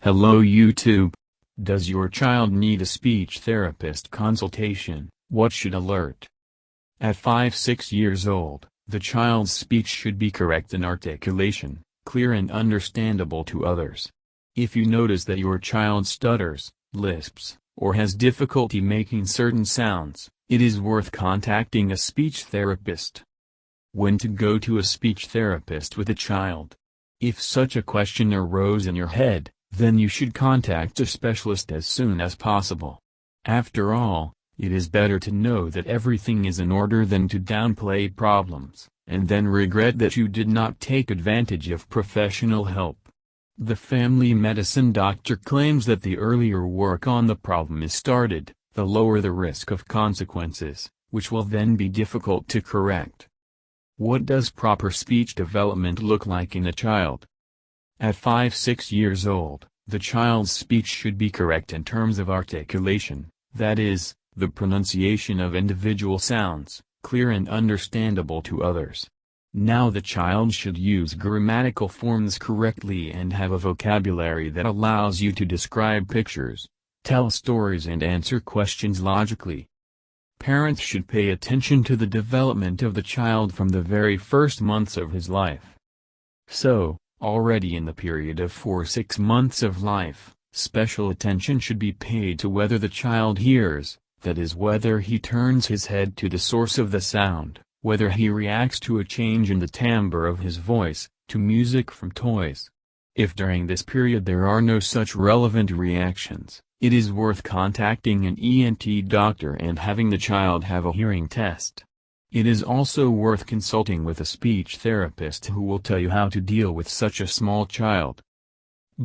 Hello YouTube. Does your child need a speech therapist consultation? What should alert? At 5-6 years old, the child's speech should be correct in articulation, clear and understandable to others. If you notice that your child stutters, lisps, or has difficulty making certain sounds, it is worth contacting a speech therapist. When to go to a speech therapist with a child? If such a question arose in your head, then you should contact a specialist as soon as possible. After all, it is better to know that everything is in order than to downplay problems, and then regret that you did not take advantage of professional help. The family medicine doctor claims that the earlier work on the problem is started, the lower the risk of consequences, which will then be difficult to correct. What does proper speech development look like in a child? At 5-6 years old, the child's speech should be correct in terms of articulation, that is, the pronunciation of individual sounds, clear and understandable to others. Now the child should use grammatical forms correctly and have a vocabulary that allows you to describe pictures, tell stories and answer questions logically. Parents should pay attention to the development of the child from the very first months of his life. So, already in the period of 4-6 months of life, special attention should be paid to whether the child hears, that is whether he turns his head to the source of the sound, whether he reacts to a change in the timbre of his voice, to music from toys. If during this period there are no such relevant reactions, it is worth contacting an ENT doctor and having the child have a hearing test. It is also worth consulting with a speech therapist who will tell you how to deal with such a small child.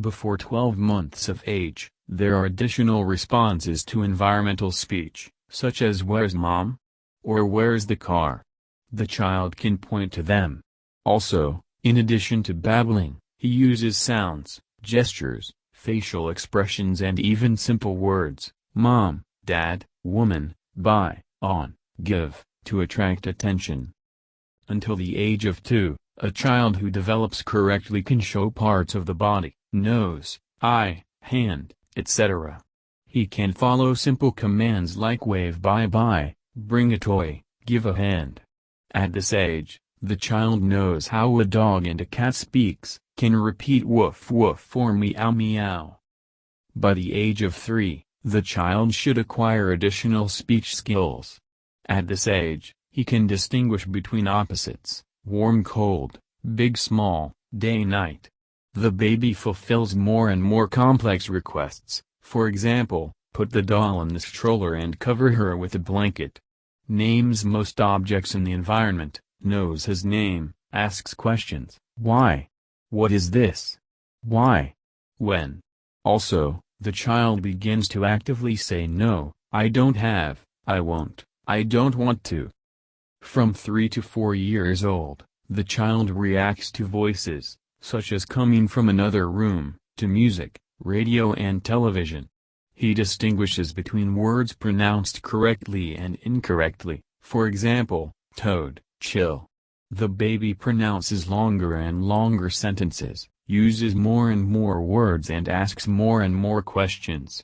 Before 12 months of age, there are additional responses to environmental speech, such as "Where's mom?" or "Where's the car?" The child can point to them. Also, in addition to babbling, he uses sounds, gestures, facial expressions and even simple words, mom, dad, woman, buy, on, give, to attract attention. Until the age of 2, a child who develops correctly can show parts of the body, nose, eye, hand, etc. He can follow simple commands like wave bye-bye, bring a toy, give a hand. At this age, the child knows how a dog and a cat speaks, can repeat woof woof or meow meow. By the age of 3, the child should acquire additional speech skills. At this age, he can distinguish between opposites, warm-cold, big-small, day-night. The baby fulfills more and more complex requests, for example, put the doll in the stroller and cover her with a blanket. Names most objects in the environment, knows his name, asks questions, why? What is this? Why? When? Also, the child begins to actively say no, I don't have, I won't, I don't want to. From 3 to 4 years old, the child reacts to voices, such as coming from another room, to music, radio and television. He distinguishes between words pronounced correctly and incorrectly, for example, toad, chill. The baby pronounces longer and longer sentences, uses more and more words and asks more and more questions.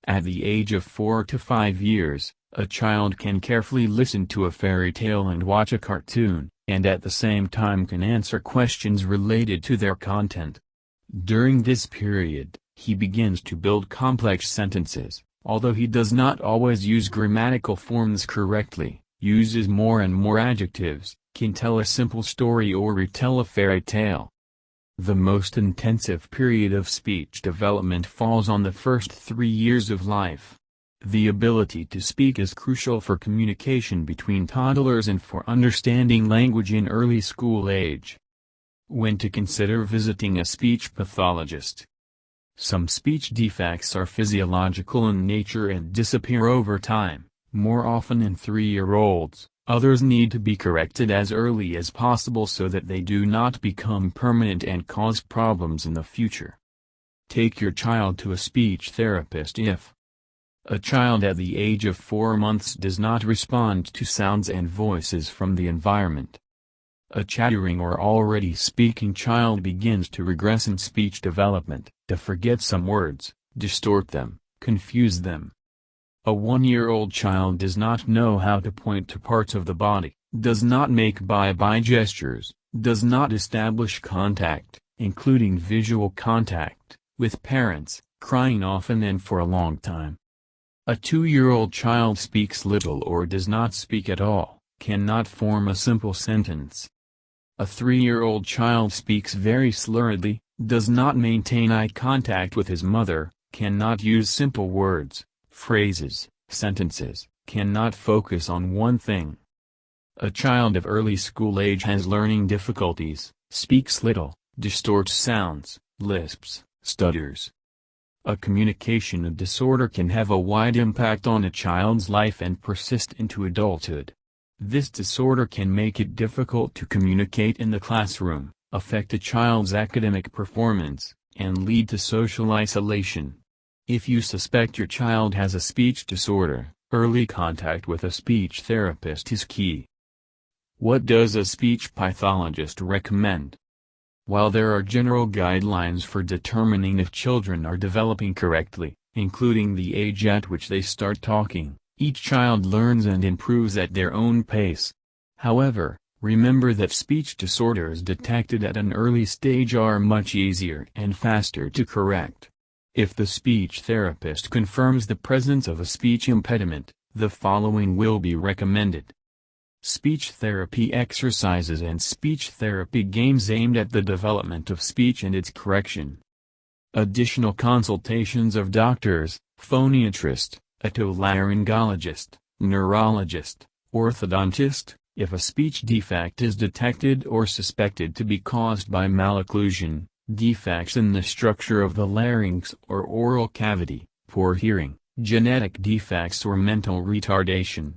At the age of 4 to 5 years, a child can carefully listen to a fairy tale and watch a cartoon, and at the same time can answer questions related to their content. During this period, he begins to build complex sentences, although he does not always use grammatical forms correctly, uses more and more adjectives, can tell a simple story or retell a fairy tale. The most intensive period of speech development falls on the first 3 years of life. The ability to speak is crucial for communication between toddlers and for understanding language in early school age. When to consider visiting a speech pathologist. Some speech defects are physiological in nature and disappear over time, more often in 3-year-olds. Others need to be corrected as early as possible so that they do not become permanent and cause problems in the future. Take your child to a speech therapist if a child at the age of 4 months does not respond to sounds and voices from the environment. A chattering or already speaking child begins to regress in speech development, to forget some words, distort them, confuse them. A 1-year-old child does not know how to point to parts of the body, does not make bye-bye gestures, does not establish contact, including visual contact, with parents, crying often and for a long time. A 2-year-old child speaks little or does not speak at all, cannot form a simple sentence. A 3-year-old child speaks very slurredly, does not maintain eye contact with his mother, cannot use simple words, phrases, sentences, cannot focus on one thing. A child of early school age has learning difficulties, speaks little, distorts sounds, lisps, stutters. A communication disorder can have a wide impact on a child's life and persist into adulthood. This disorder can make it difficult to communicate in the classroom, affect a child's academic performance, and lead to social isolation. If you suspect your child has a speech disorder, early contact with a speech therapist is key. What does a speech pathologist recommend? While there are general guidelines for determining if children are developing correctly, including the age at which they start talking, each child learns and improves at their own pace. However, remember that speech disorders detected at an early stage are much easier and faster to correct. If the speech therapist confirms the presence of a speech impediment, the following will be recommended. Speech therapy exercises and speech therapy games aimed at the development of speech and its correction. Additional consultations of doctors, phoniatrist, otolaryngologist, neurologist, orthodontist, if a speech defect is detected or suspected to be caused by malocclusion, defects in the structure of the larynx or oral cavity, poor hearing, genetic defects or mental retardation.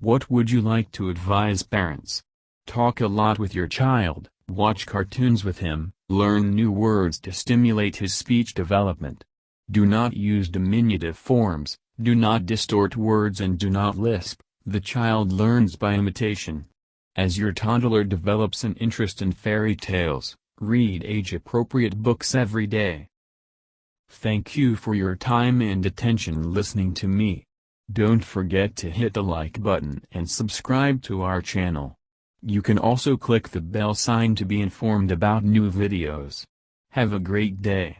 What would you like to advise parents? Talk a lot with your child, watch cartoons with him, learn new words to stimulate his speech development. Do not use diminutive forms, do not distort words and do not lisp. The child learns by imitation. As your toddler develops an interest in fairy tales, read age-appropriate books every day. Thank you for your time and attention listening to me. Don't forget to hit the like button and subscribe to our channel. You can also click the bell sign to be informed about new videos. Have a great day.